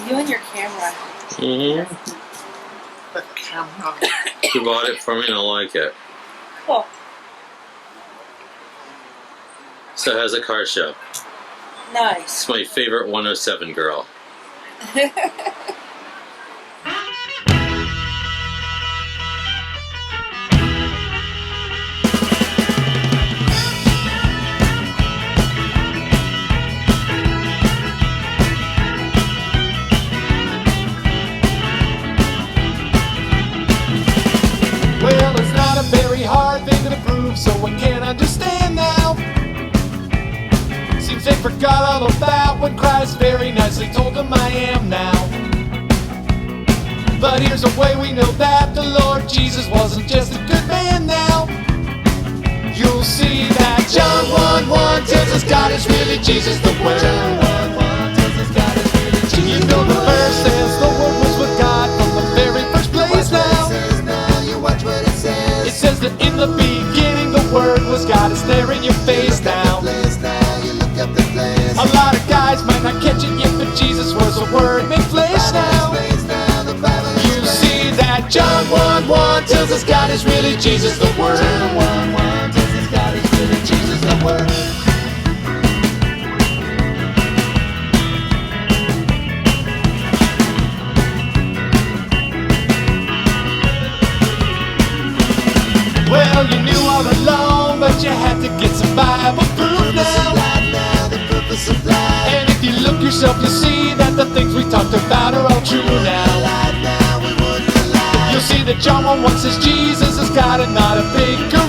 You and your camera. Mm-hmm. The camera. She bought it for me and I like it. Cool. So how's the car show? Nice. It's my favorite 107 girl. Well, it's not a very hard thing to prove, so I can't understand now. Seems they forgot all about what Christ very nicely told them I am now. But here's a way we know that the Lord Jesus wasn't just a good man now. You'll see that John 1:1 tells us God is really Jesus the Word. John 1:1 tells us God is really Jesus. You know the verse says the Word was with God from the very first place now. It says that in the beginning the Word was God. It's there in your face now. A lot of guys might not catch it yet, but Jesus was a Word made flesh now. You see that John 1:1 tells us God is really Jesus the Word. John 1:1 tells us God is really Jesus the Word. Well, you knew all along, but you had to get some Bible proof now. And if you look yourself, you'll see that the things we talked about are all true now. You'll see that John 1:1 says Jesus is God and not a big girl.